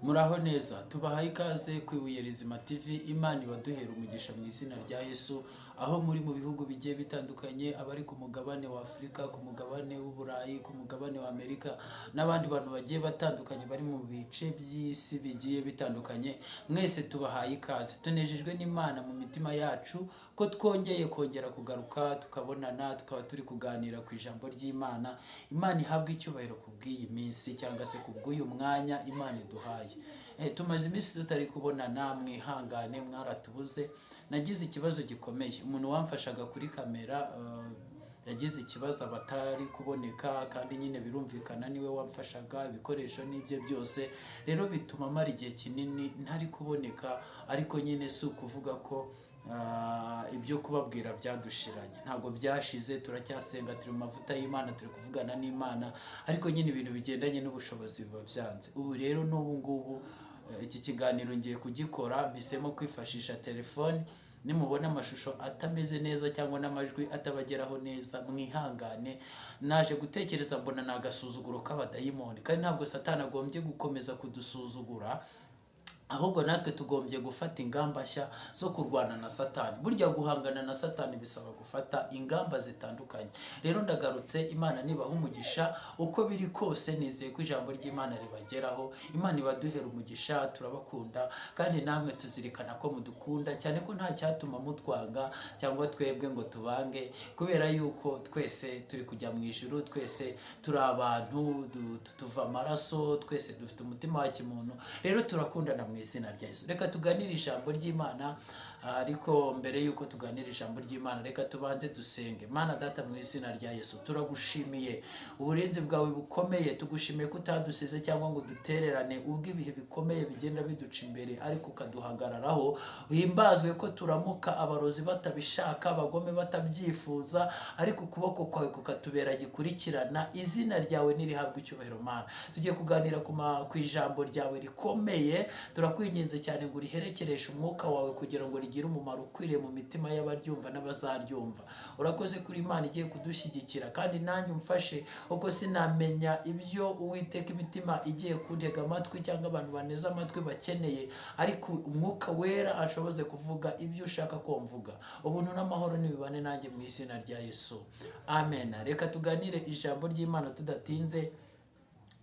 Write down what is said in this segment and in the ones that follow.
Muraho neza, tubahaye ikaze ku Ibuye Rizima TV. Imana ibaduhera umugisha mu izina rya Yesu, aho muri mu bihugu bigiye bitandukanye, abari ku mugabane wa Afurika, ku mugabane w'Uburayi, ku mugabane wa Amerika, n'abandi bantu bagiye batandukanye bari mu bice by'isi bigiye bitandukanye. Mwese tubahaye ikaze, tunejejwe n'Imana mu mitima yacu ko twongeye kugaruka tukabonana, tukaba turi kuganira ku ijambo ry'Imana. Imana ihabwe icyubahiro ku bw'iyi minsi cyangwa se ku bw'uyu mwanya Imana iduhaye. Tumaze iminsi tutari kubonana, mwihangane, mwaratubuze. Nagize ikibazo gikomeye, umuntu wamfashaga kuri kamera yagize ikibazo abatari kuboneka, kandi nyine birumvikana niwe wamfashaga, ibikoresho n'ibye byose, rero bituma mara igihe kinini ntari kuboneka. Ariko nyine si ukuvuga ko ibyo kubabwira byadushiranye, ntabwo byashize, turacyasenga, turi mu mavuta y'Imana, turi kuvugana n'Imana, ariko nyine ibintu bigendanye n'ubushobozi biba byanze. Ubu rero n'ubu ngubu iki kiganiro ngiye kugikora, mpisemo kwifashisha telefone. Nimubona amashusho atameze neza cyangwa n'amajwi atabageraho neza, mwihangane. Naje gutekereza mbona ni agasuzuguro k'abadayimoni, kandi ntabwo Satani agombye gukomeza kudusuzugura, ahubwo natwe tugombye gufata ingamba nshya zo kurwana na Satani. Burya guhangana na Satani bisaba gufata ingamba zitandukanye. Rero ndagarutse, Imana nibaha umugisha. Uko biri kose nizeye ko ijambo ry'Imana ribageraho. Imana ibaduhera umugisha, turabakunda, kandi namwe tuzirikana ko mudukunda cyane, ko nta cyatuma mutwanga cyangwa twebwe ngo tubange, kubera yuko twese turi kujya mu ijuru, twese turi abantu, tuva amaraso, twese dufite umutima wa kimuntu. Rero turakundana mu izina rya Yesu. Reka tuganire ijambo ry'Imana, ariko mbere yuko tuganira ijambo ry'Imana, reka tubanze dusenge. Mana Data, mu izina rya Yesu turagushimiye uburinzi bwawe bukomeye, tugushimiye ko utadusize cyangwa ngo dutererane ubwo ibihe bikomeye bigenda biduca imbere, ariko ukaduhagararaho. Uhimbazwe ko turamuka abarozi batabishaka, abagome batabyifuza, ariko ukuboko kwawe kukatubera gikurikirana. Izina ryawe nirihabwe icyubahiro. Mana, tugiye kuganira ku ijambo ryawe rikomeye. Turakwinginze cyane ngo uriherekereshe umwuka wawe kugira ngo rigire umumaro ukwiriye mu mitima y'abaryumva n'abazaryumva. Urakoze kuri Imana igiye kudushyigikira, kandi nanjye umfashe, uko sinamenya ibyo Uwiteka imitima igiye kuntega amatwi cyangwa abantu baneze amatwi bakeneye, ariko umwuka wera ashoboze kuvuga ibyo ushaka ko mvuga. Ubuntu n'amahoro nibibane nanjye mu izina rya Yesu, amen. Reka tuganire ijambo ry'Imana tudatinze.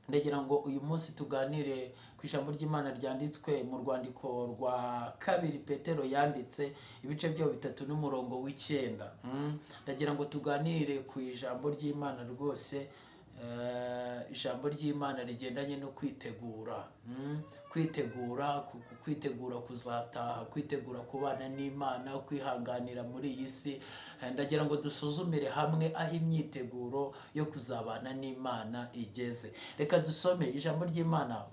Ndagira ngo uyu munsi tuganire ku ijambo ry'Imana ryanditswe mu rwandiko rwa kabiri Petero yanditse, ibice byaho 3 n'umurongo w'9. Ndagira ngo tuganire ku ijambo ry'Imana rwose, ijambo ry'Imana rigendanye no kwitegura, kwitegura kuzataha, kwitegura kubana n'Imana, kwihanganira muri iyi si. Ndagira ngo dusuzumire hamwe aho imyiteguro yo kuzabana n'Imana igeze. Reka dusome ijambo ry'Imana,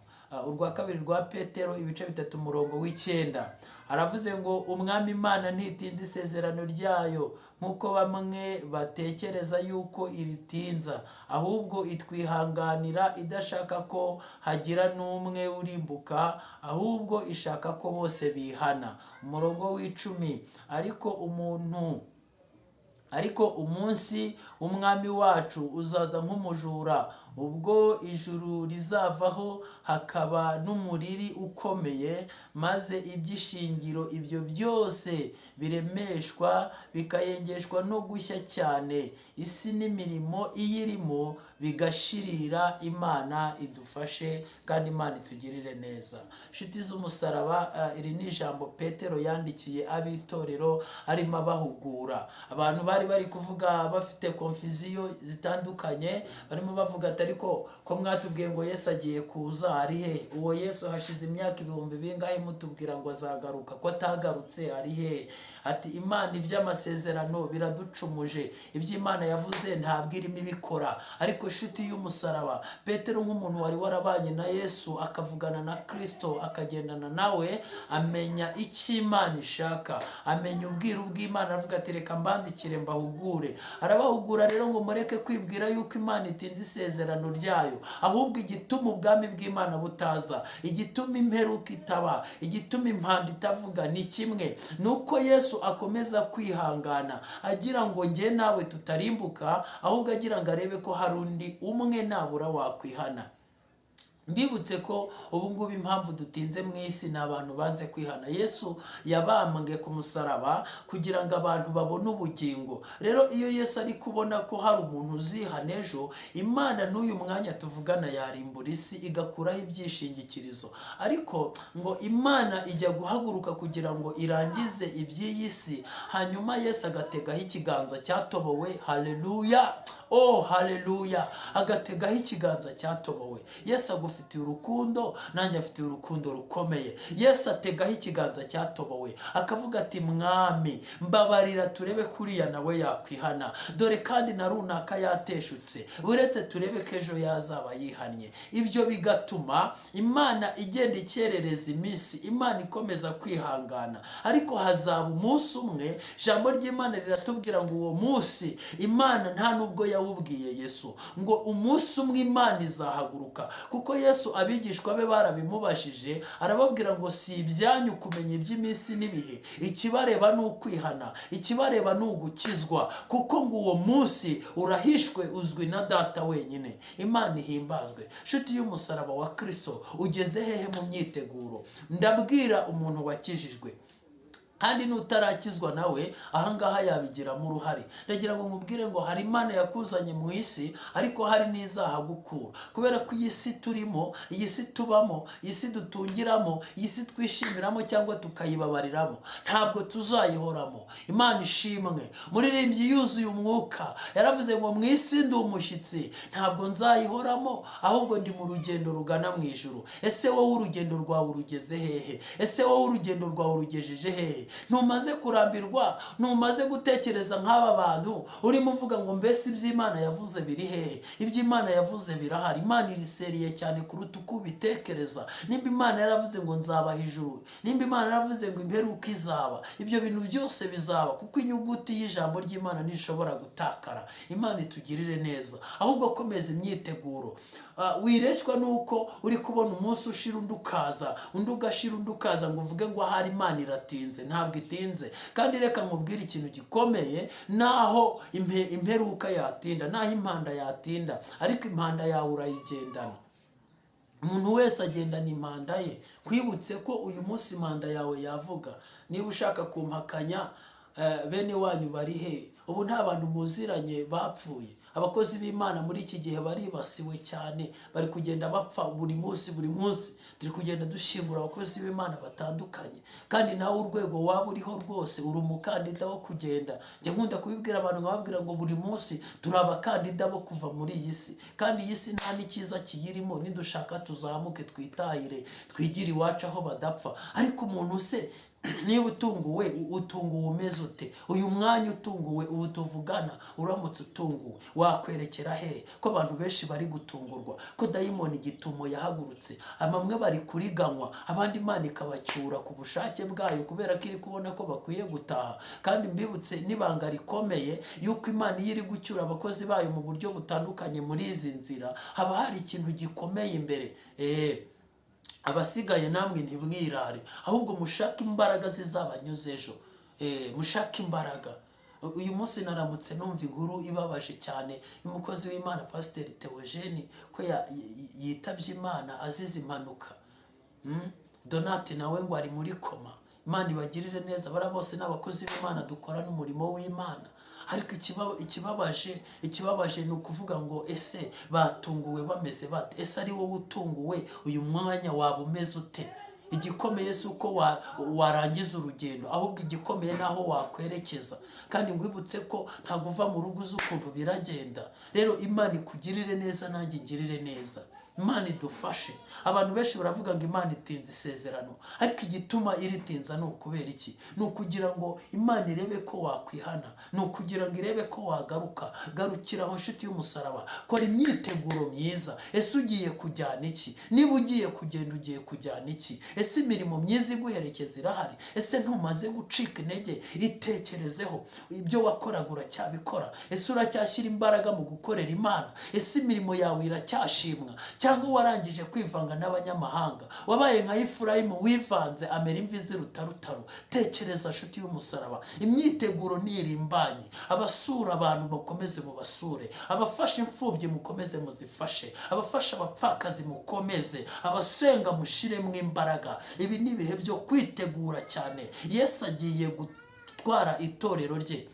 urwa kabiri rwa Petero, ibice 3 umurongo w'9. Aravuze ngo umwami Imana ntitinze isezerano ryayo nk'uko bamwe batekereza yuko iritinza, ahubwo itwihanganira, idashaka ko hagira n'umwe urimbuka, ahubwo ishaka ko bose bihana. Umurongo w'10. Ariko umunsi w'umwami wacu uzaza nk'umujura, ubwo ijuru rizavaho hakaba n'umuriri ukomeye, maze iby'ishingiro ibyo byose biremeshwa bikayengeshwa no gushya cyane, isi n'imirimo iyirimo bigashirira. Imana idufashe kandi Imana itugirire neza. Nshuti z'umusaraba, iri ni ijambo Petero yandikiye ab'itorero, arimo abahugura. Abantu bari kuvuga bafite confusion zitandukanye, barimo bavuga ati ariko ko mwatubwiye ngo Yesu agiye kuza, ari he? Uwo Yesu hashize imyaka ibihumbi bingahe mutubwira ngo azagaruka, ko atagarutse, ari he? Ati Imana iby'amasezerano biraducumuje, iby'Imana yavuze ntabwo irimo ibikora. Ariko nshuti y'umusaraba, Petero nk'umuntu wari warabanye na Yesu, akavugana na Kristo, akagendana nawe, amenya icyo Imana ishaka, amenya ubwiru bw'Imana. Aravuga ati reka mbandikire mbahugure. Arabahugura rero ngo mureke kwibwira yuko Imana itinze isezerano ryayo, ahubwo igituma ubwami bw'Imana butaza, igituma imperuka itaba, igituma impanda itavuga ni kimwe, nuko Yesu akomeza kwihangana, agira ngo njye nawe tutarimbuka, ahubwo agira ngo arebe ko hari undi umwe nabura wakwihana. mbibutse ko ubu ngubu impamvu dutinze mu isi ni abantu banze kwihana. Yesu yabambwe ku musaraba kugira ngo abantu babone ubugingo. Rero iyo Yesu ari kubona ko hari umuntu uzihana ejo, Imana n'uyu mwanya tuvugana yarimbura isi igakuraho ibyishingikirizo. Ariko ngo Imana ijya guhaguruka kugira ngo irangize iby'iyi si, hanyuma Yesu agategaho ikiganza cyatobowe. Haleluya, oh haleluya, agategaho ikiganza cyatobowe. Yesu agufitiye urukundo, nanjye afitiye urukundo rukomeye. Yesu ategaho ikiganza cyatobowe akavuga ati mwami mbabarira turebe kuriya nawe yakwihana, dore kandi na runaka yateshutse, uretse turebe ko ejo yazaba yihannye. Ibyo bigatuma Imana igenda ikerereza iminsi, Imana ikomeza kwihangana. Ariko hazaba umunsi umwe, ijambo ry'Imana riratubwira ngo uwo munsi Imana nta nubwo yawubwiye Yesu, ngo umunsi umwe Imana izahaguruka. Kuko Yesu abigishwa be barabimubajije, arababwira ngo si ibyanyu kumenya iby'iminsi n'ibihe, ikibareba ni ukwihana, ikibareba ni ugukizwa, kuko ngo uwo munsi urahishwe uzwi na Data wenyine. Imana ihimbazwe. Nshuti y'umusaraba wa Kristo, ugeze hehe mu myiteguro? Ndabwira umuntu wakijijwe kandi n'utarakizwa nawe ahangaha yabigiramo uruhare. Ndagira ngo nkubwire ngo hari Imana yakuzanye mu isi, ariko hari n'izahagukura. Kubera ko iyi si turimo, iyi si tubamo, iyi si dutungiramo, iyi si twishimiramo cyangwa tukayibabariramo, ntabwo tuzayihoramo. Imana ishimwe. Muririmbyi yuzuye umwuka yaravuze ngo mu isi ndi umushyitsi, ntabwo nzayihoramo, ahubwo ndi mu rugendo rugana mu ijuru. Ese wowe urugendo rwawe urugeze hehe? Ese wowe urugendo rwawe urugejeje hehe? Ntumaze kurambirwa? Ntumaze gutekereza nk'aba bantu urimo uvuga ngo mbese iby'Imana yavuze biri hehe? Iby'Imana yavuze birahari. Imana iriseriye cyane kuruta uko ubitekereza. Nimba Imana yaravuze ngo nzabaha ijuru, nimba Imana yaravuze ngo imperuka izaba, ibyo bintu byose bizaba, kuko inyuguti y'ijambo ry'Imana ntishobora gutakara. Imana itugirire neza. Ahubwo komeza imyiteguro. Wireshwa nuko uri kubona umunsi ushira undi ukaza, undi ugashira undi ukaza, ngo uvuge ngo ahari Imana iratinze. Ntabwo itinze. Kandi reka nkubwire ikintu gikomeye, naho imperuka yatinda, naho impanda yatinda, ariko impanda yawe urayigendana. Umuntu wese agendana impanda ye. Kwibutse ko uyu munsi impanda yawe yavuga. Niba ushaka kumpakanya, bene wanyu bari he? Ubu nta bantu muziranye bapfuye. Abakozi b'Imana muri iki gihe baribasiwe cyane, bari kugenda bapfa buri munsi. Turi kugenda dushingura abakozi b'Imana batandukanye. Kandi nawe urwego waba uriho rwose uri umukandida wo kugenda. Njye nkunda kubibwira abantu, nkababwira ngo buri munsi turi abakandida bo kuva muri iyi si, kandi iyi si nta n'ikiza kiyirimo. Nidushaka tuzamuke twitahire, twigire iwacu aho badapfa. Ariko umuntu se niba utunguwe umeze ute? Uyu mwanya utunguwe, ubu tuvugana, uramutse utunguwe wakwerekera he? Ko abantu benshi bari gutungurwa, ko dayimoni igitumo yahagurutse, bamwe bari kuriganywa, abandi Imana ikabacyura ku bushake bwayo, kubera ko iri kubona ko bakwiye gutaha. Kandi mbibutse n'ibanga rikomeye yuko Imana iyo iri gucyura abakozi bayo mu buryo butandukanye muri izi nzira, haba hari ikintu gikomeye imbere. Abasigaye namwe ntibwirare, ahubwo mushake imbaraga zizabanyuze ejo. Mushake imbaraga. Uyu munsi naramutse numva inkuru ibabaje cyane y'umukozi w'Imana Pasiteri Theogene, ko yitabye Imana azize impanuka. Donati nawe ngo ari muri koma. Imana ibagirire neza. Bara bose n'abakozi b'Imana dukora n'umurimo w'Imana. Ariko ikibabaje ni ukuvuga ngo ese batunguwe bameze bate? Ese ari wowe utunguwe uyu mwanya waba umeze ute? Igikomeye si uko warangiza urugendo, ahubwo igikomeye naho wakwerekeza. Kandi nkwibutse ko ntabwo uva mu rugo uzi ukuntu biragenda. Rero Imana ikugirire neza, nanjye ngirire neza. Imana idufashe. Abantu benshi baravuga ngo Imana itinze isezerano, ariko igituma iritinza ni ukubera iki? Ni ukugira ngo Imana irebe ko wakwihana, ni ukugira ngo irebe ko wagaruka. Garukira aho nshuti y'umusaraba, kora imyiteguro myiza. Ese ugiye kujyana iki? Niba ugiye kugenda ugiye kujyana iki? Ese imirimo myiza iguherekeza irahari? Ese ntumaze gucika intege? Itekerezeho. Ibyo wakoraga uracyabikora? Ese uracyashyira imbaraga mu gukorera Imana? Ese imirimo yawe iracyashimwa? cyangwa warangije kwivanga n'abanyamahanga, wabaye nka Efurayimu wivanze amera imvi z'urutarutaro. Tekereza nshuti y'umusaraba, imyiteguro ntirimbanye. Abasura abantu bakomeze mu basure, abafasha imfubyi mukomeze muzifashe, abafasha abapfakazi mukomeze, abasenga mushiremo imbaraga. Ibi ni ibihe byo kwitegura cyane. Yesu agiye gutwara itorero rye.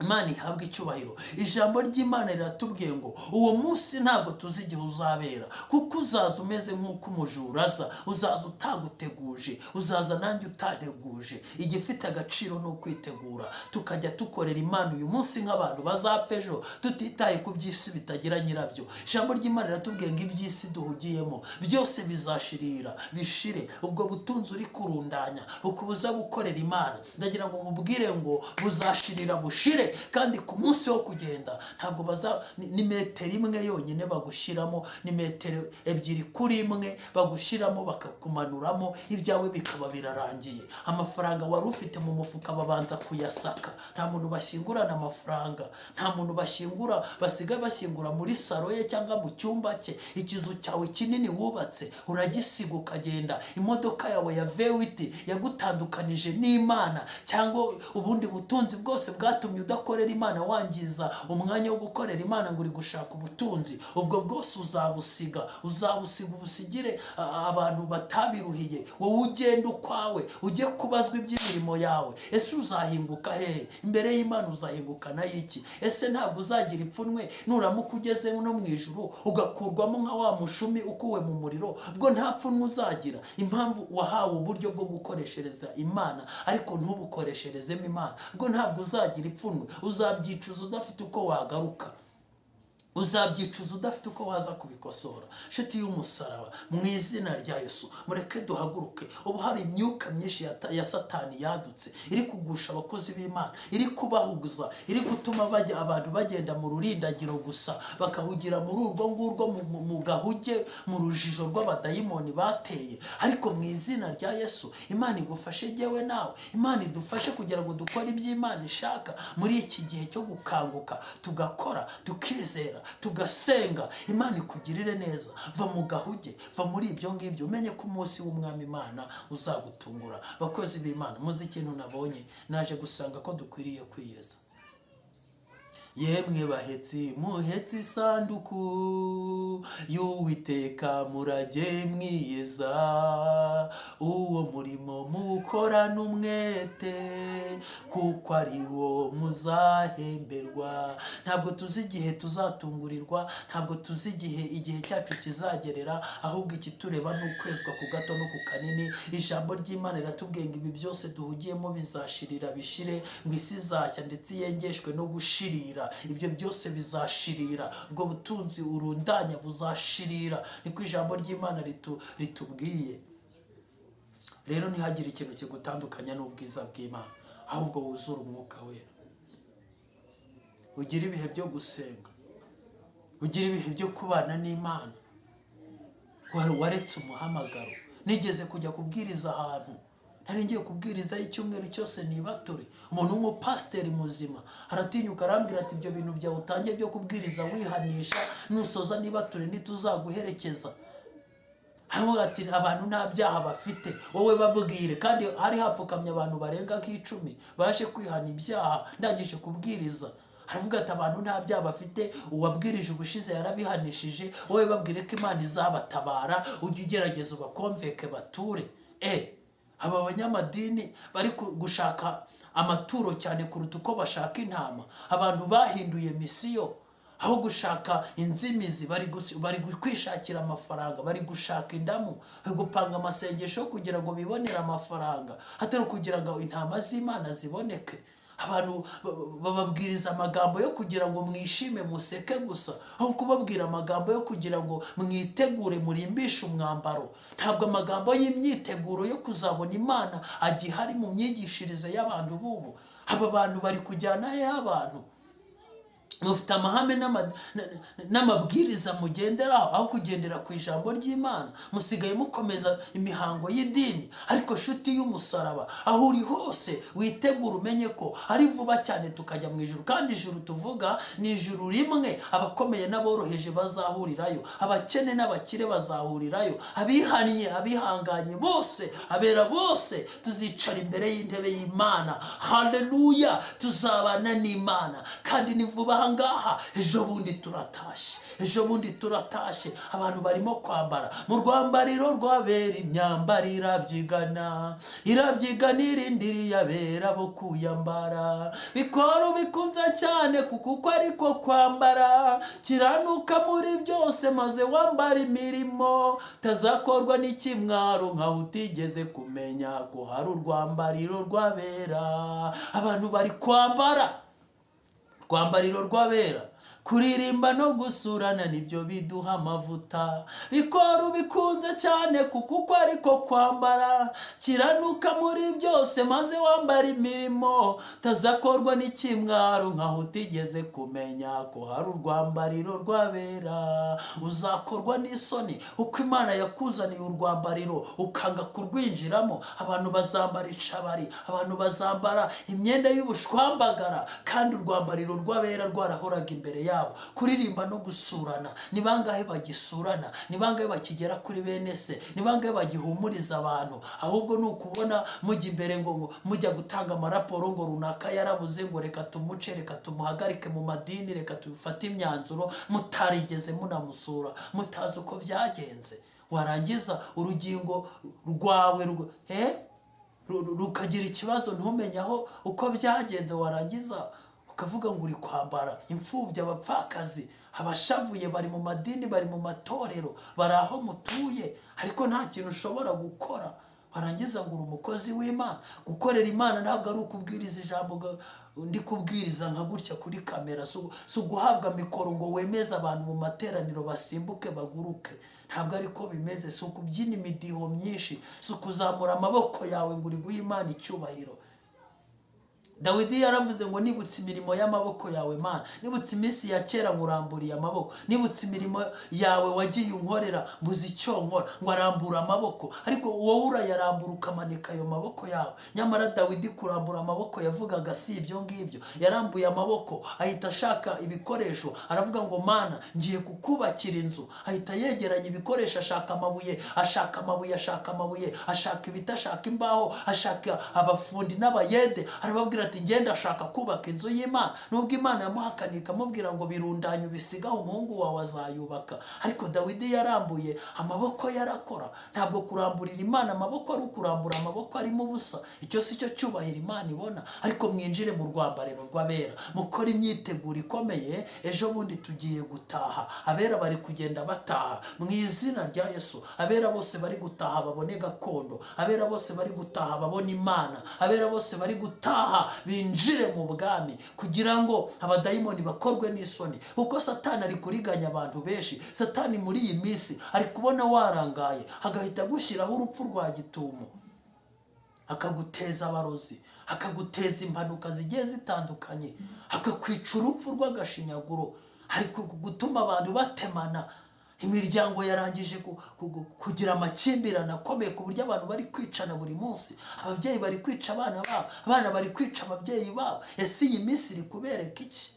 Imana ihabwa icyubahiro. Ijambo ry'Imana riratubwiye ngo uwo munsi ntabwo tuzi igihe uzabera, kuko uzaza umeze nk'uko umujura aza, uzaza utaguteguje, uzaza nanjye utanteguje. Igifite agaciro ni ukwitegura, tukajya dukorera Imana uyu munsi nk'abantu bazapfa ejo, tutitaye ku by'isi bitagira nyirabyo. Ijambo ry'Imana riratubwiye ngo iby'isi duhugiyemo byose bizashirira, bishire. Ubwo butunzi uri kurundanya bukubuza gukorera Imana, ndagira ngo nkubwire ngo buzashirira bushire. Kandi ku munsi wo kugenda ntabwo ni metero imwe yonyine bagushyiramo, ni metero ebyiri kuri imwe bagushyiramo, bakakumanuramo, ibyawe bikaba birarangiye. Amafaranga wari ufite mu mufuka babanza kuyasaka. Nta muntu bashyingurana amafaranga, nta muntu bashyingura, basigaye bashyingura muri saro ye cyangwa mu cyumba cye. Ikizu cyawe kinini wubatse uragisiga ukagenda. Imodoka yawe ya vewiti yagutandukanije n'Imana, cyangwa ubundi butunzi bwose bwatumye udakorera Imana, wangiza umwanya wo gukorera Imana ngo uri gushaka ubutunzi. Ubwo bwose uzabusiga ubusigire abantu batabiruhiye. Wowe ugenda ukwawe, ujye kubazwa iby'imirimo yawe. Ese uzahinguka hehe? Imbere y'Imana uzahinguka na iki? Ese ntabwo uzagira ipfunwe nuramuka ugeze no mu ijuru ugakurwamo nka wa mushumi ukuwe mu muriro? Bwo nta pfunwe uzagira. Impamvu wahawe uburyo bwo gukoreshereza Imana ariko ntubukoresherezemo Imana, bwo ntabwo uzagira ipfunwe. Uzabyicuza udafite uko wagaruka, uzabyicuza udafite uko waza kubikosora. Nshuti y'umusaraba, mu izina rya Yesu mureke duhaguruke. Ubu hari imyuka myinshi ya Satani yadutse, iri kugusha abakozi b'Imana, iri kubahuguza, iri gutuma abantu bagenda mu rurindagiro gusa, bakahugira muri urwo ngurwo mu gahuge, mu rujijo rw'abadayimoni bateye. Ariko mu izina rya Yesu, Imana igufashe jyewe nawe, Imana idufashe kugira ngo dukore iby'Imana ishaka muri iki gihe cyo gukanguka, tugakora, tukizera, tugasenga. Imana ikugirire neza. Va mu gahuge, va muri ibyo ngibyo, umenye ko umunsi w'Umwami Imana uzagutungura. Bakozi b'Imana, muzi ikintu nabonye, naje gusanga ko dukwiriye kwiyeza. Yemwe bahetsi muhetsi isanduku y'Uwiteka, murajye mwiyeza, uwo murimo mukorana umwete, kuko ari wo muzahemberwa. Ntabwo tuzi igihe tuzatungurirwa, ntabwo tuzi igihe cyacu kizagerera, ahubwo ikitureba ni ukwezwa ku gato no ku kanini. Ijambo ry'Imana riratubwiye ngo ibi byose duhugiyemo bizashirira bishire, ngo isi izashya ndetse yengeshwe no gushirira. Ibyo byose bizashirira, ubwo butunzi urundanya buzashirira, niko ijambo ry'Imana ritubwiye. Rero ntihagire ikintu kigutandukanya n'ubwiza bw'Imana, ahubwo wuzure umwuka wera. Ugire ibihe byo gusenga, ugire ibihe byo kubana n'Imana. Waretse umuhamagaro. Nigeze kujya kubwiriza ahantu, nari ngiye kubwiriza icyumweru cyose nibature. Umuntu w'umupasiteri muzima aratinyuka arambwira ati ibyo bintu byawe utangiye byo kubwiriza wihanisha, nusoza nibature ntituzaguherekeza. Hanyuma ati abantu nta byaha bafite, wowe babwire. Kandi hari hapfukamye abantu barenga nk'icumi baje kwihana ibyaha ndangije kubwiriza. Haravuga ati abantu nta byaha bafite, uwabwirije ubushize yarabihanishije, wowe babwire ko Imana izabatabara, ujye ugerageza ubakomveke bature. Aba banyamadini bari gushaka amaturo cyane kuruta uko bashaka intama. Abantu bahinduye misiyo, aho gushaka inzimizi bari kwishakira amafaranga, bari gushaka indamu, bari gupanga amasengesho kugira ngo bibonere amafaranga, atari kugira ngo intama z'Imana ziboneke. Abantu bababwiriza amagambo yo kugira ngo mwishime museke gusa, aho kubabwira amagambo yo kugira ngo mwitegure murimbishe umwambaro. Ntabwo amagambo y'imyiteguro yo kuzabona Imana agihari mu myigishirize y'abantu bubu. Aba bantu bari kujyana he abantu? mufite amahame n'amabwiriza mugenderaho aho kugendera ku ijambo ry'Imana. Musigaye mukomeza imihango y'idini. Ariko nshuti y'umusaraba, aho uri hose witegura umenye ko ari vuba cyane tukajya mu ijuru. Kandi ijuru tuvuga ni ijuru rimwe. Abakomeye n'aboroheje bazahurirayo, abakene n'abakire bazahurirayo, abihaniye abihanganye bose, abera bose tuzicara imbere y'intebe y'Imana. Haleluya! Tuzabana n'Imana. Kandi ni vuba ngaha. Ejo bundi turatashe, abantu barimo kwambara mu rwambariro rw'abera. Imyambaro irabyigana irindiriye abera bo kuyambara. Bikora bikunze cyane kuko ariko kwambara, kiranuka muri byose maze wambara imirimo, tazakorwa n'ikimwaro nkaho utigeze kumenya ko hari urwambariro rw'abera. Abantu bari kwambara rwambariro rw'abera. Kuririmba no gusurana nibyo biduha amavuta. Bikora bikunze cyane kuko ariko kwambara, kiranuka muri byose maze wambara imirimo, tazakorwa n'ikimwaro nkaho utigeze kumenya ko hari urwambariro rw'abera. Uzakorwa n'isoni uko Imana yakuzaniye urwambariro ukanga kurwinjiramo. Abantu bazambara icabari, abantu bazambara imyenda y'ubushwambagara, kandi urwambariro rw'abera rwarahoraga imbere yabo. Kuririmba no gusurana, ni bangahe bagisurana? Ni bangahe bakigera kuri bene se? Ni bangahe bagihumuriza abantu? Ahubwo ni ukubona mujya imbere ngo mujya gutanga amaraporo ngo runaka yarabuze, ngo reka tumuce, reka tumuhagarike mu madini, reka tufate imyanzuro, mutarigeze munamusura, mutazi uko byagenze. Warangiza urugingo rwawe rukagira ikibazo ntumenye aho uko byagenze. Warangiza ukavuga ngo uri kwambara. Imfubyi, abapfakazi, abashavuye bari mu madini, bari mu matorero, bari aho mutuye, ariko nta kintu ushobora gukora. Warangiza ngo uri umukozi w'Imana. Gukorera Imana ntabwo ari ukubwiriza ijambo ndi kubwiriza nka gutya kuri kamera. Si uguhabwa mikoro ngo wemeze abantu mu materaniro basimbuke baguruke. Ntabwo ariko bimeze. Si ukubyina imidiho myinshi, si ukuzamura amaboko yawe ngo uri guha Imana icyubahiro. Dawidi yaravuze ngo nibutse imirimo y'amaboko yawe Mana, nibutse iminsi ya kera nkuramburiye amaboko, nibutse imirimo yawe wagiye unkorera mbuze icyo nkora. Ngo arambura amaboko, ariko wowe urayarambura ukamanika ayo maboko yawe. Nyamara Dawidi kurambura amaboko yavugaga si ibyo ngibyo. Yarambuye amaboko ahita ashaka ibikoresho, aravuga ngo Mana ngiye kukubakira inzu. Ahita yegeranya ibikoresho, ashaka amabuye, ashaka ibiti, ashaka imbaho, ashaka abafundi n'abayede. Arababwira ati ngenda ashaka kubaka inzu y'Imana. Nubwo Imana yamuhakaniye ikamubwira ngo birundanye ubisigaho, umuhungu wawe azayubaka. Ariko Dawidi yarambuye amaboko, yarakora. Ntabwo kuramburira Imana amaboko ari ukurambura amaboko arimo ubusa. Icyo si cyo cyubahiro Imana ibona. Ariko mwinjire mu rwambariro rw'abera, mukora imyiteguro ikomeye. Ejo bundi tugiye gutaha. Abera bari kugenda bataha mu izina rya Yesu. Abera bose bari gutaha babone gakondo. Abera bose bari gutaha babone Imana. Abera bose bari gutaha binjire mu bwami, kugira ngo abadayimoni bakorwe n'isoni. Kuko Satani ari kuriganya abantu benshi. Satani muri iyi minsi ari kubona warangaye, agahita gushyiraho urupfu rwa gitumo, akaguteza abarozi, akaguteza impanuka zigiye zitandukanye, akakwica urupfu rw'agashinyaguro. Ariko gutuma abantu batemana, imiryango yarangije kugira amakimbirane akomeye ku buryo abantu bari kwicana buri munsi. Ababyeyi bari kwica abana babo, abana bari kwica ababyeyi babo. Ese iyi minsi iri kubereka iki?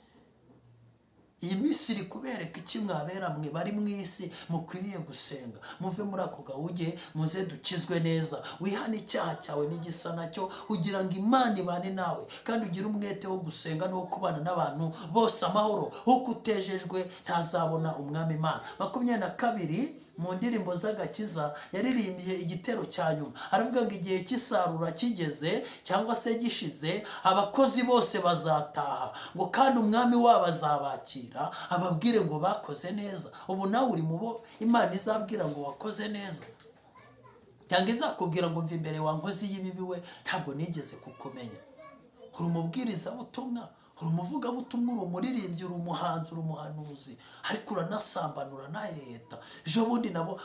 Iyi minsi iri kubereka iki mwabera mwe bari mu isi mukwiriye gusenga? Muve muri ako gahuge, muze dukizwe neza. Wihane icyaha cyawe n'igisa nacyo, kugira ngo Imana ibane nawe, kandi ugire umwete wo gusenga no kubana n'abantu bose amahoro. Uko utejejwe ntazabona umwami Imana. 22 mu ndirimbo z'agakiza yaririmbye igitero cya nyuma. Aravuga ngo igihe cy'isarura kigeze cyangwa se gishize, abakozi bose bazataha, ngo kandi umwami wabo azabakira ababwire ngo bakoze neza. Ubu nawe uri mubo Imana izabwira ngo wakoze neza, cyangwa izakubwira ngo mva imbere wa nkozi y'ibibi we, ntabwo nigeze kukumenya. Uri umubwiriza butumwa, uri umuvugabutumwa, uri umuririmbyi, uri umuhanzi, uri umuhanuzi, ariko uranasambanura naheta. Ejo bundi nabo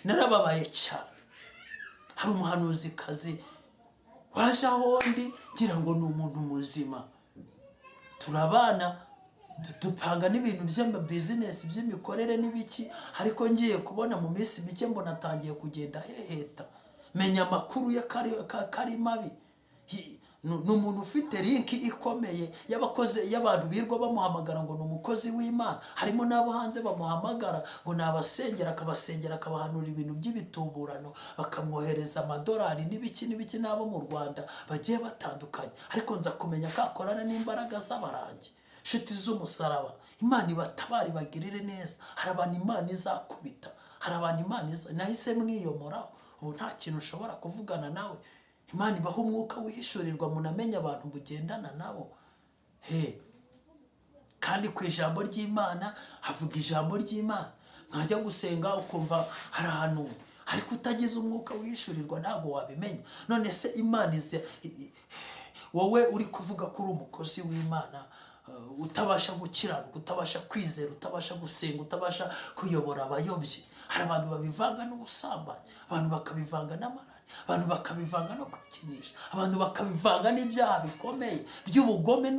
narababaye cyane. Hari umuhanuzikazi waje aho ndi ngira ngo ni umuntu muzima, turabana, dupanga n'ibintu by'amabizinesi by'imikorere n'ibiki, ariko ngiye kubona mu minsi mike mbona atangiye kugenda heheta, menya amakuru ye kari mabi. Ni umuntu ufite linki ikomeye y'abantu birwa bamuhamagara ngo ni umukozi w'Imana. Harimo n'abo hanze bamuhamagara ngo ni abasengera, akabasengera, akabahanura ibintu by'ibituburano, bakamwohereza amadolari n'ibiki n'abo mu Rwanda bagiye batandukanye. Ariko nza kumenya ko akorana n'imbaraga z'abarangi. Nshuti z'umusaraba, Imana ibatabare ibagirire neza. Hari abantu Imana izakubita, hari abantu Imana nahise mwiyomoraho, ubu nta kintu ushobora kuvugana nawe. Imana ibaha umwuka wihishurirwa, munamenya abantu mugendana nabo. Kandi ku ijambo ry'Imana havuga ijambo ry'Imana. Mwajya gusenga ukumva hari ahantu, ariko utagize umwuka wihishurirwa ntabwo wabimenya. None se Imana wowe uri kuvuga ko uri umukozi w'Imana, utabasha gukiranuka, utabasha kwizera, utabasha gusenga, utabasha kuyobora abayobyi. Hari abantu babivanga n'ubusambanyi, abantu bakabivanga n'amarari, abantu bakabivanga no kwikinisha, abantu bakabivanga n'ibyaha bikomeye by'ubugome.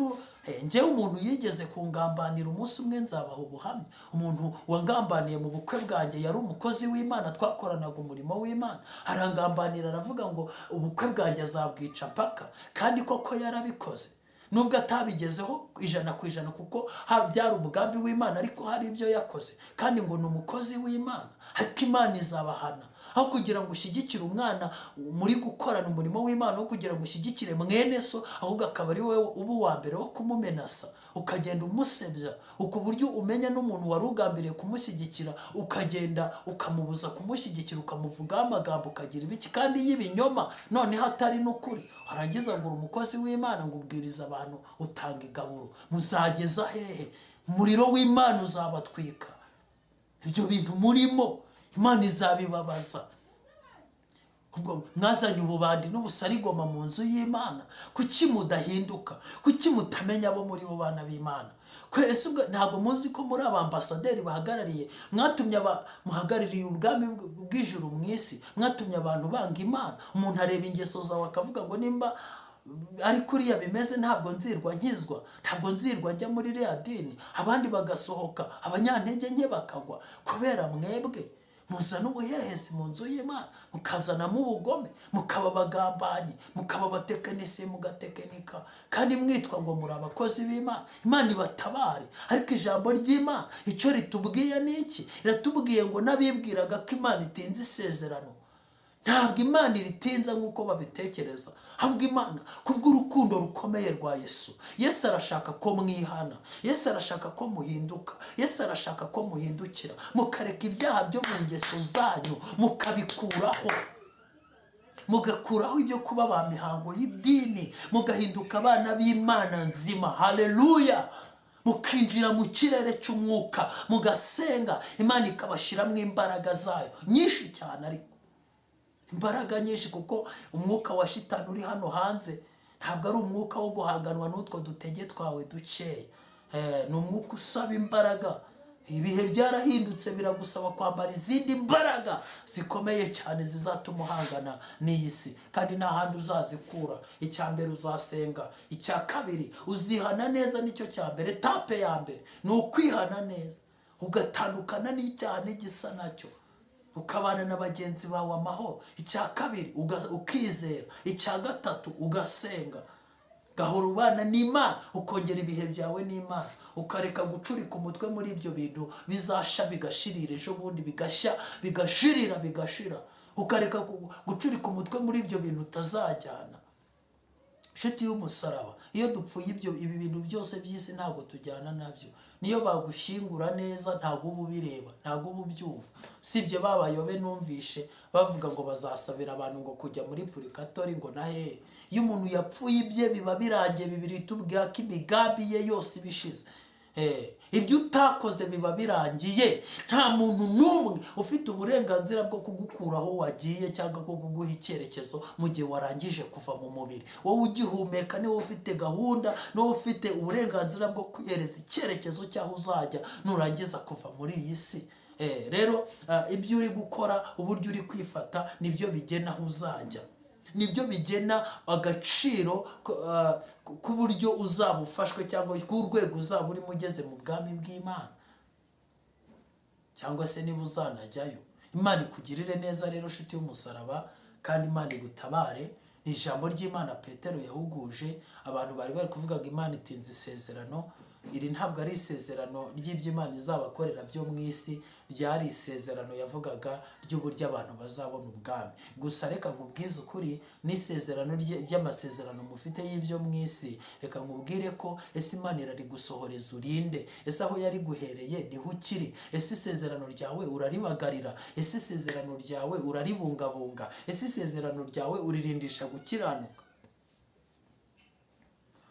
Njyewe umuntu yigeze kungambanira, umunsi umwe nzabaha ubuhamya. Umuntu wangambaniye mu bukwe bwanjye yari umukozi w'Imana, twakoranaga umurimo w'Imana. Arangambanira aravuga ngo ubukwe bwanjye azabwica mpaka, kandi koko yarabikoze. Nubwo atabigezeho 100% kuko byari umugambi w'Imana, ariko hari ibyo yakoze. Kandi ngo ni umukozi w'Imana, ariko Imana izabahana. Aho kugira ngo ushyigikire umwana muri gukorana umurimo w'Imana, aho kugira ngo ushyigikire mwene so, ahubwo akaba ari wowe uba uwa mbere wo kumumenasa, ukagenda umusebya, ku buryo umenya n'umuntu wari ugambiriye kumushyigikira, ukagenda ukamubuza kumushyigikira, ukamuvugaho amagambo, ukagira ibiki kandi y'ibinyoma, noneho atari n'ukuri. Warangiza ngo uri umukozi w'Imana, ngo ubwiriza abantu, utanga igaburo. Muzageza hehe? Umuriro w'Imana uzabatwika. Ibyo bintu murimo Imana izabibabaza. Ubwo mwazanye ububandi n'ubusarigoma mu nzu y'Imana. Kuki mudahinduka? Kuki mutamenya abo muri bo bana b'Imana? Kwese ubwo ntabwo muzi ko muri abambasaderi bahagarariye, mwatumye muhagarariye ubwami bw'ijuru mu isi, mwatumye abantu banga Imana. Umuntu areba ingeso zawe akavuga ngo nimba ari kuriya bimeze ntabwo nzirwa nkizwa, ntabwo nzirwa njya muri iriya dini. Abandi bagasohoka, abanyantege nke bakagwa, kubera mwebwe muzana ubuhehesi mu nzu y'Imana, mukazanamo ubugome, mukaba abagambanyi, mukaba abatekinisiye, mugatekinika, kandi mwitwa ngo muri abakozi b'Imana. Imana ibatabare. Ariko ijambo ry'Imana icyo ritubwiye ni iki? Riratubwiye ngo n'abibwiraga ko Imana itinze isezerano, ntabwo Imana iritinza nk'uko babitekereza, ahubwo Imana kubw'urukundo rukomeye rwa Yesu. Yesu arashaka ko mwihana, Yesu arashaka ko muhinduka, Yesu arashaka ko muhindukira, mukareka ibyaha byo mu ngeso zanyu, mukabikuraho, mugakuraho ibyo kuba ba mihango y'idini, mugahinduka abana b'Imana nzima. Haleluya! Mukinjira mu kirere cy'umwuka, mugasenga, Imana ikabashiramo imbaraga zayo nyinshi cyane, ariko imbaraga nyinshi, kuko umwuka wa shitani uri hano hanze ntabwo ari umwuka wo guhanganwa n'utwo dutege twawe dukeya. Ni umwuka usaba imbaraga. Ibihe byarahindutse, biragusaba kwambara izindi mbaraga zikomeye cyane zizatuma uhangana n'iyi si, kandi nta handi uzazikura. Icya mbere uzasenga, icya kabiri uzihana neza. Nicyo cya mbere, etape ya mbere ni ukwihana neza, ugatandukana n'icyaha n'igisa nacyo, ukabana na bagenzi bawe amahoro. Icya kabiri ukizera. Icya gatatu ugasenga, gahora ubana n'Imana, ukongera ibihe byawe n'Imana, ukareka gucurika umutwe muri ibyo bintu bizasha bigashirira, ejo bundi bigashya bigashirira bigashira. Ukareka gucurika umutwe muri ibyo bintu utazajyana. Nshuti y'umusaraba, iyo dupfuye ibi bintu byose by'isi ntabwo tujyana nabyo. Niyo bagushyingura neza ntabwo uba ubireba, ntabwo uba ubyumva. Sibye babayobe numvishe bavuga ngo bazasabira abantu ngo kujya muri purikatori, ngo nahe. Iyo umuntu yapfuye ibye biba birangiye. Bibiri tubwira ko imigambi ye yose ibishize. Ibyo utakoze biba birangiye. Nta muntu n'umwe ufite uburenganzira bwo kugukuraho wagiye cyangwa bwo kuguha icyerekezo mu gihe warangije kuva mu mubiri. Wowe ugihumeka niwe ufite gahunda, niwe ufite uburenganzira bwo kwihereza icyerekezo cyaho uzajya nurangiza kuva muri iyi si. Rero ibyo uri gukora, uburyo uri kwifata, nibyo bigena aho uzajya. nibyo bigena agaciro k'uburyo uzaba ufashwe cyangwa k'urwego uzaba urimo ugeze mu bwami bw'Imana, cyangwa se niba uzanajyayo. Imana ikugirire neza rero nshuti y'umusaraba, kandi Imana igutabare. Ni ijambo ry'Imana Petero yahuguje abantu bari kuvuga ngo Imana itinze isezerano. Iri ntabwo ari isezerano ry'iby'Imana izabakorera byo mu isi, ryari isezerano yavugaga ry'uburyo abantu bazabona ubwami. Gusa reka nkubwize ukuri, n'isezerano ry'amasezerano mufite y'ibyo mu isi, reka nkubwire ko ese Imana irari gusohoreza urinde? Ese aho yari guhereye niho ukiri? Ese isezerano ryawe uraribagarira? Ese isezerano ryawe uraribungabunga? Ese isezerano ryawe uririndisha gukiranuka?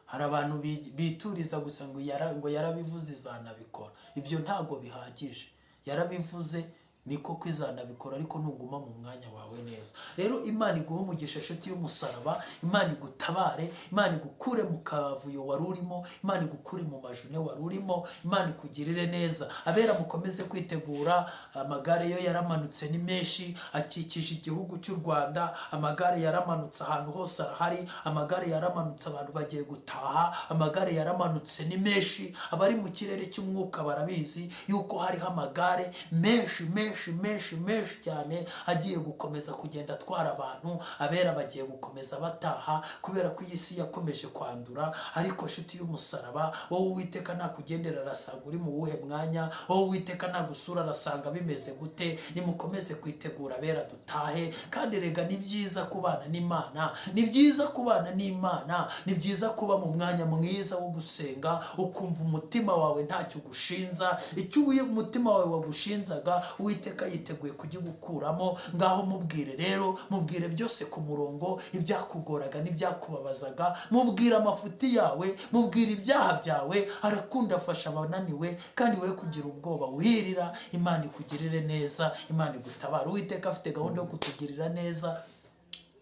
Hari abantu bituriza gusa ngo yarabivuze izanabikora. Ibyo ntabwo bihagije. Yarabivuze niko kwizanabikora, ariko ntuguma mu mwanya wawe neza. Rero Imana iguhe umugisha nshuti y'umusaraba, Imana igutabare, Imana igukure mu kavuyo wari urimo, Imana igukure mu majune wari urimo, Imana ikugirire neza. Abera mukomeze kwitegura, amagare yo yaramanutse ni menshi, akikije igihugu cy'u Rwanda. Amagare yaramanutse ahantu hose arahari, amagare yaramanutse abantu bagiye gutaha, amagare yaramanutse ni menshi. Abari mu kirere cy'umwuka barabizi yuko hariho amagare menshi cyane agiye gukomeza kugenda atwara abantu. Abera bagiye gukomeza bataha kubera ko iyi si yakomeje kwandura. Ariko nshuti y'umusaraba, wowe Uwiteka nakugendera arasanga uri mu wuhe mwanya? Wowe Uwiteka nagusura arasanga bimeze gute? Nimukomeze kwitegura abera dutahe. Kandi rega ni byiza kubana n'Imana, ni byiza kubana n'Imana, ni byiza kuba mu mwanya mwiza wo gusenga, ukumva umutima wawe ntacyo ugushinza. Icyo umutima wawe wagushinzaga Uwiteka yiteguye kugigukuramo. Ngaho mubwire rero, mubwire byose ku murongo, ibyakugoraga n'ibyakubabazaga, mubwire amafuti yawe, mubwire ibyaha byawe. Arakunda afasha abananiwe, kandi we kugira ubwoba wirira. Imana ikugirire neza, Imana igutabara. Uwiteka afite gahunda yo kutugirira neza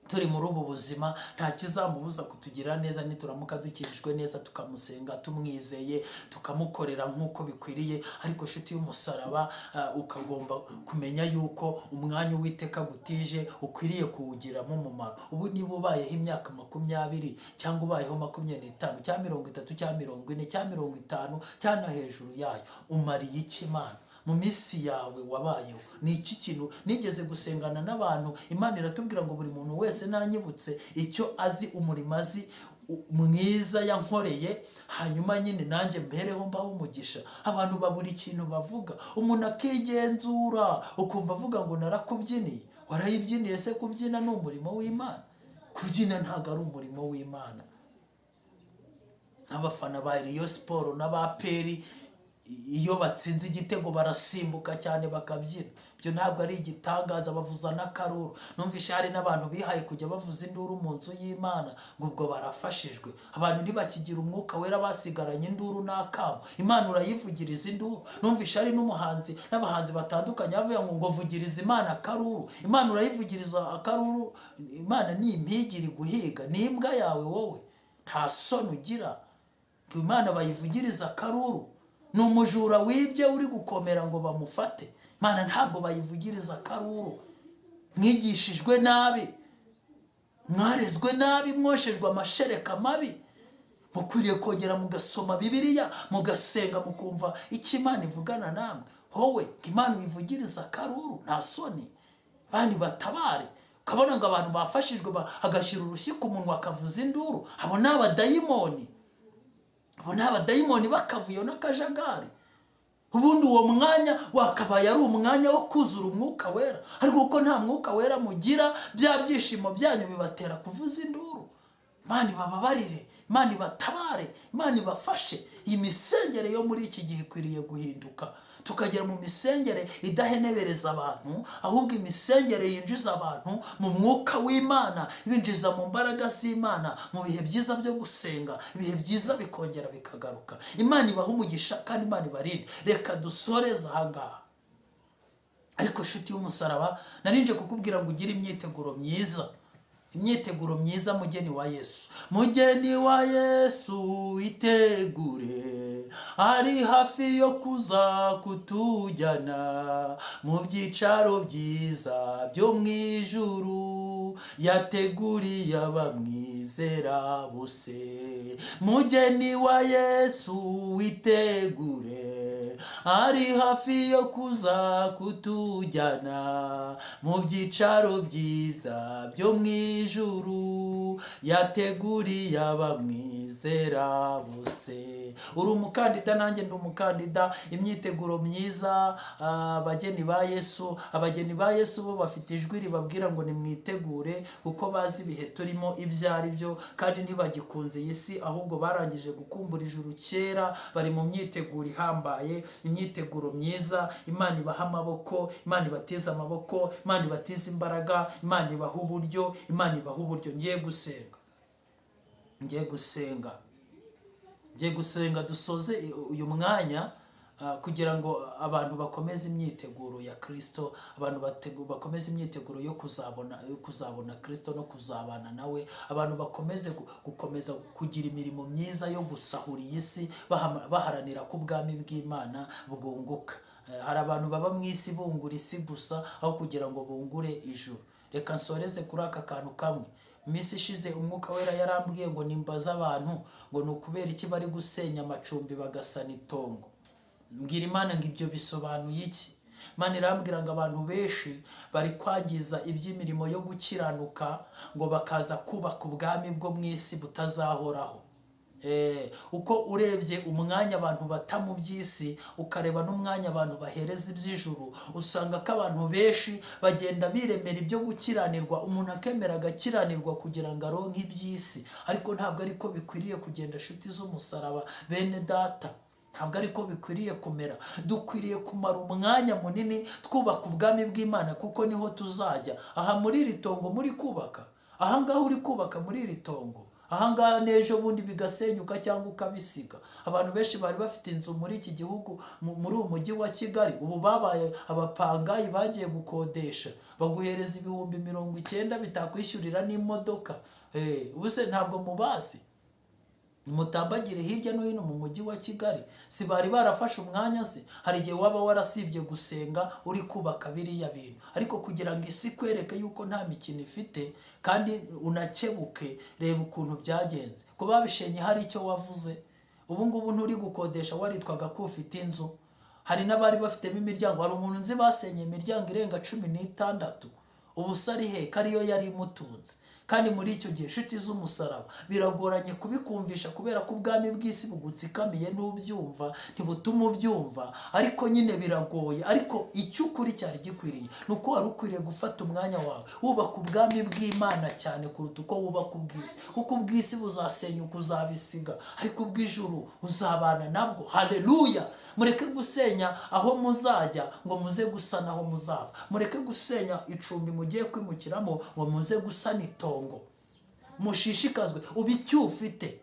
turi muri ubu buzima. Nta kizamubuza kutugirira neza nituramuka dukijijwe neza, tukamusenga tumwizeye, tukamukorera nk'uko bikwiriye. Ariko nshuti y'umusaraba, ukagomba kumenya yuko umwanya Uwiteka gutije ukwiriye kuwugiramo umumaro. Ubu niba ubayeho imyaka 20 cyangwa ubayeho 25 cyangwa 30 cyangwa 40 cyangwa 50 cyangwa hejuru yayo, umariye iki Imana? Mu minsi yawe wabayeho ni iki kintu? Nigeze gusengana n'abantu, Imana iratubwira ngo buri muntu wese nanyibutse icyo azi, umurimo azi mwiza yankoreye, hanyuma nyine nanjye mbereho mbaho umugisha. Abantu babura ikintu bavuga, umuntu akigenzura ukumva avuga ngo narakubyiniye. Warayibyiniye se? Kubyina ni umurimo w'Imana? Kubyina ntabwo ari umurimo w'Imana. Abafana ba Rayon Sport n'abaperi iyo batsinze igitego barasimbuka cyane bakabyina. Ibyo ntabwo ari igitangaza, bavuza n'akaruru. Numvishe hari n'abantu bihaye kujya bavuza induru mu nzu y'Imana, ngo ubwo barafashijwe. Abantu ntibakigira umwuka wera, basigaranye induru n'akamo. Imana urayivugiriza induru. Numvishe hari n'umuhanzi n'abahanzi batandukanye bavuga ngo vugiriza Imana akaruru. Imana urayivugiriza akaruru? Imana ni impigiri guhiga, ni imbwa yawe wowe? Nta soni ugira ngo Imana bayivugiriza akaruru? Ni umujura wibye uri gukomera ngo bamufate. Imana ntabwo bayivugiriza akaruru. Mwigishijwe nabi, mwarezwe nabi, mwoshejwe amashereka mabi. Mukwiriye kongera mugasoma Bibiliya, mugasenga, mukumva icyo Imana ivugana namwe. Howe Imana uyivugiriza akaruru? Nta soni. Bani batabare. Ukabona ngo abantu bafashijwe agashyira urushyi ku munwa akavuza induru. Abo ni abadayimoni. Abo ni abadayimoni bakavuyo n'akajagari. Ubundi uwo mwanya wakabaye ari umwanya wo kuzura umwuka wera. Ariko uko nta mwuka wera mugira, bya byishimo byanyu bibatera kuvuza induru. Imana ibababarire, Imana ibatabare, Imana ibafashe. Iyi misengere yo muri iki gihe ikwiriye guhinduka, tukagera mu misengere idahenebereza abantu, ahubwo imisengere yinjiza abantu mu mwuka w'Imana, ibinjiza mu mbaraga z'Imana, mu bihe byiza byo gusenga, ibihe byiza bikongera bikagaruka. Imana ibaha umugisha kandi Imana ibarinde. Reka dusoreze ahangaha. Ariko nshuti y'umusaraba, narinje kukubwira ngo ugire imyiteguro myiza. Imyiteguro myiza, mugeni wa Yesu. Mugeni wa Yesu itegure, ari hafi yo kuza kutujyana mu byicaro byiza byo mu ijuru. yateguriye abamwizera bose. Mugeni wa Yesu witegure, ari hafi yo kuza kutujyana mu byicaro byiza byo mu ijuru, yateguriye abamwizera bose. Uri umukandida, nanjye ndi umukandida. Imyiteguro myiza, abageni ba Yesu. Abageni ba Yesu bo bafite ijwi ribabwira ngo nimwitegure, kuko bazi ibihe turimo ibyo ari byo, kandi ntibagikunze iyi si, ahubwo barangije gukumbura ijuru kera. Bari mu myiteguro ihambaye, imyiteguro myiza. Imana ibaha amaboko, Imana ibatiza amaboko, Imana ibatiza imbaraga, Imana ibaha uburyo, Imana ibaha uburyo. Ngiye gusenga dusoze uyu mwanya, kugira ngo abantu bakomeze imyiteguro ya Kristo, abantu bakomeze imyiteguro yo kuzabona Kristo no kuzabana nawe, abantu gukomeza kugira imirimo myiza yo gusahura iyi si, baharanira ko ubwami bw'Imana bwunguka. Hari abantu baba mu isi bungura isi gusa, aho kugira ngo bungure ijuru. Reka nsoreze kuri aka kantu kamwe. Minsi ishize Umwuka Wera yarambwiye ngo nimbaza abantu ngo ni ukubera iki bari gusenya amacumbi bagasana itongo. Mbwira Imana ngo ibyo bisobanuye iki? Imana irambwira ngo abantu benshi bari kwangiza iby'imirimo yo gukiranuka, ngo bakaza kubaka ubwami bwo mu isi butazahoraho. Uko urebye umwanya abantu bata mu by'isi, ukareba n'umwanya abantu bahereza iby'ijuru, usanga ko abantu benshi bagenda biremera ibyo gukiranirwa. Umuntu akemera agakiranirwa kugira ngo aronke iby'isi, ariko ntabwo ariko bikwiriye kugenda. Nshuti z'umusaraba, bene data, ntabwo ariko bikwiriye kumera. Dukwiriye kumara umwanya munini twubaka ubwami bw'Imana, kuko niho tuzajya. Aha muri iri tongo muri kubaka, ahangaha uri kubaka muri iri tongo, ahangaha n'ejo bundi bigasenyuka cyangwa ukabisiga. Abantu benshi bari bafite inzu muri iki gihugu, muri uyu mujyi wa Kigali, ubu babaye abapangayi, bagiye gukodesha, baguhereza 90,000 bitakwishyurira n'imodoka. Ubuse ntabwo mubazi? Mutambagire hirya no hino mu mujyi wa Kigali. Si bari barafashe umwanya se? Hari igihe waba warasibye gusenga uri kubaka biriya bintu, ariko kugira ngo isi kwereke yuko nta mikino ifite kandi unakebuke, reba ukuntu byagenze. Ko babishenye hari icyo wavuze. Ubu ngubu nturi gukodesha waritwaga ko ufite inzu. Hari n'abari bafitemo imiryango. Hari umuntu nzi basenye imiryango irenga 16. Ubu sari he kariyo yari imutunze. Kandi muri icyo gihe, nshuti z'umusaraba, biragoranye kubikumvisha, kubera ko ubwami bw'isi bugutsikamiye n'ubyumva, ntibutuma ubyumva, ariko nyine biragoye. Ariko icyo ukuri cyari gikwiriye ni uko wari ukwiriye gufata umwanya wawe wubaka ubwami bw'Imana cyane kuruta uko wubaka ubw'isi, kuko ubw'isi buzasenyuka uzabisiga, ariko ubw'ijuru uzabana nabwo. Haleluya! Mureke gusenya aho muzajya ngo muze gusana aho muzava. Mureke gusenya icumbi mugiye kwimukiramo ngo muze gusana itongo. Mushishikazwe ubi icyo ufite.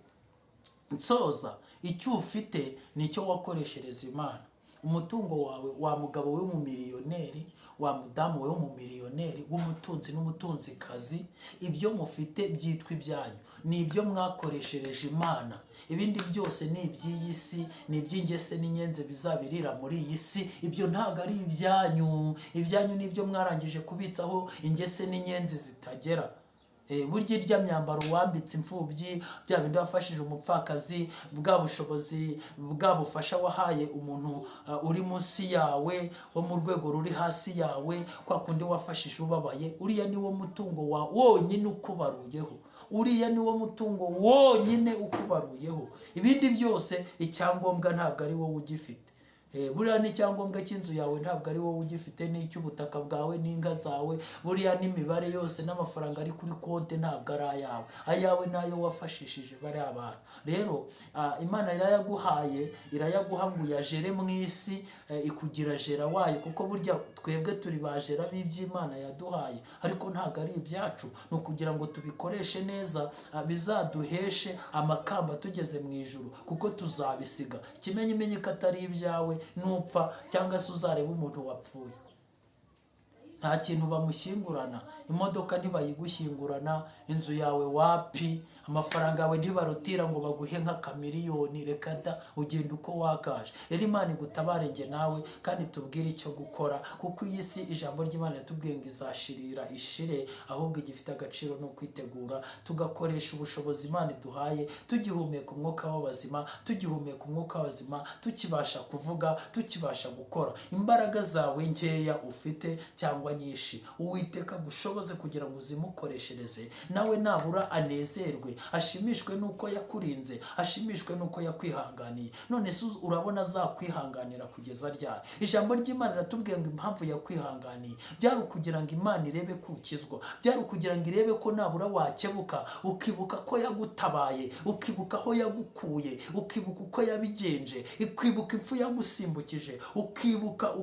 Nsoza, icyo ufite nicyo wakoreshereza Imana. Umutungo wawe, wa mugabo we mu miliyoneri, wa mudamu we mu miliyoneri, w'umutunzi n'umutunzikazi, ibyo mufite byitwa ibyanyu, ni ibyo mwakoreshereje Imana. Ibindi byose ni iby'iyi si, ni iby'ingese n'inyenze bizabirira muri iyi si. Ibyo ntabwo ari ibyanyu. Ibyanyu ni ibyo mwarangije kubitsaho ingese n'inyenzi zitagera. Burya irya myambaro wambitse imfubyi, bya bindi wafashije umupfakazi, bwa bushobozi, bwa bufasha wahaye umuntu uri munsi yawe, wo mu rwego ruri hasi yawe, kwa kundi wafashije ubabaye, uriya ni wo mutungo wa wonyine ukubaruyeho. Uriya ni wo mutungo wonyine ukubaruyeho. Ibindi byose icyangombwa ntabwo ari wowe ugifite. Buriya n'icyangombwa cy'inzu yawe ntabwo ari wowe ugifite, n'icy'ubutaka bwawe n'inga zawe. Buriya n'imibare yose n'amafaranga ari kuri konti ntabwo ari ayawe. Ayawe nayo wafashishije bari abantu. Rero Imana irayaguha ngo uyajere mu isi, ikugira jera wayo, kuko burya twebwe turi bajera b'iby'Imana yaduhaye, ariko ntabwo ari ibyacu. Ni ukugira ngo tubikoreshe neza, bizaduheshe amakamba tugeze mu ijuru, kuko tuzabisiga. Ikimenyimenyi ko atari ibyawe nupfa, cyangwa se uzareba umuntu wapfuye. nta kintu bamushyingurana, imodoka ntibayigushyingurana, inzu yawe wapi, amafaranga yawe ntibarutira ngo baguhe nk'akamiliyoni, reka da, ugenda uko wakaje. Rero Imana igutabare njye nawe kandi tubwire icyo gukora, kuko iyi si ijambo ry'Imana yatubwiye ngo izashirira ishire, ahubwo igifite agaciro no kwitegura tugakoresha ubushobozi Imana iduhaye, tugihumeka umwuka w'abazima, tugihumeka umwuka w'abazima, tukibasha kuvuga, tukibasha gukora. Imbaraga zawe nkeya ufite cyangwa nyinshi, Uwiteka gushoboze kugira ngo uzimukoreshereze, nawe nabura anezerwe, ashimishwe nuko yakurinze, ashimishwe nuko yakwihanganiye. None se urabona azakwihanganira kugeza ryari? Ijambo ry'Imana riratubwiye ngo impamvu yakwihanganiye byari ukugira ngo Imana irebe ko ukizwa, byari ukugira ngo irebe ko nabura wakebuka, ukibuka ko yagutabaye, ukibuka aho yagukuye, ukibuka uko yabigenje, ukibuka impfu yagusimbukije, ukibuka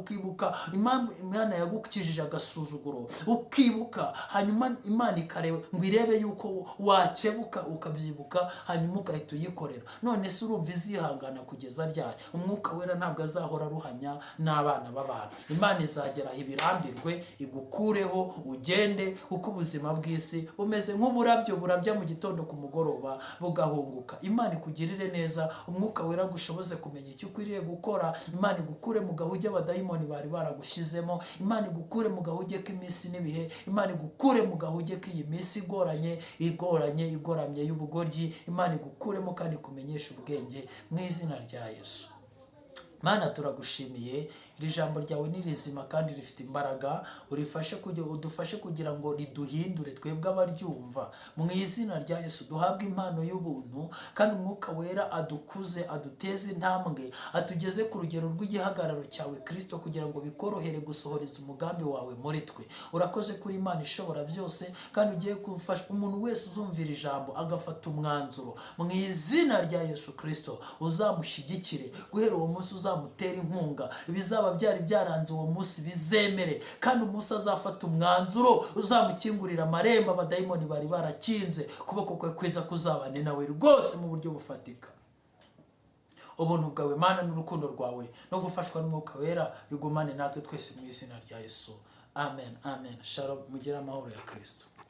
impamvu Imana yagukijije agasuzuguro, ukibuka hanyuma Imana ikareba ngo irebe yuko wakebuka, ukabyibuka hanyuma ugahita uyikorera. None se urumva izihangana kugeza ryari? Umwuka wera ntabwo azahora aruhanya n'abana b'abantu. Imana izagera aho ibirambirwe, igukureho ugende, kuko ubuzima bw'isi bumeze nk'uburabyo burabya mu gitondo ku mugoroba bugahunguka. Imana ikugirire neza, umwuka wera gushoboze kumenya icyo ukwiriye gukora. Imana igukure mu gahuge abadayimoni bari baragushyizemo, Imana igukure mu gahuge k'iminsi n'ibihe, Imana igukure mu gahuge k'iyi minsi igoramye y'ubugoryi. Imana igukuremo kandi kumenyesha ubwenge mu izina rya Yesu. Mana turagushimiye, iri jambo ryawe ni rizima kandi rifite imbaraga, udufashe kugira ngo riduhindure twebwe abaryumva. Mu izina rya Yesu duhabwe impano y'ubuntu, kandi umwuka wera adukuze, aduteze intambwe, atugeze ku rugero rw'igihagararo cyawe Kristo, kugira ngo bikorohere gusohoreza umugambi wawe muri twe. Urakoze kuri Imana ishobora byose, kandi ugiye gufasha umuntu wese uzumvira ijambo agafata umwanzuro. Mu izina rya Yesu Kristo uzamushyigikire, guhera uwo munsi uzamutera inkunga, ibizaba byari byaranze uwo munsi bizemere, kandi umunsi azafata umwanzuro uzamukingurira amarembo abadayimoni bari barakinze. Kuboko kwe kwiza kuzabane nawe rwose mu buryo bufatika. Ubuntu bwawe Mana n'urukundo rwawe no gufashwa n'umwuka wera bigumane natwe twese mu izina rya Yesu. Amen, amen. Shalom, mugire amahoro ya Kristo.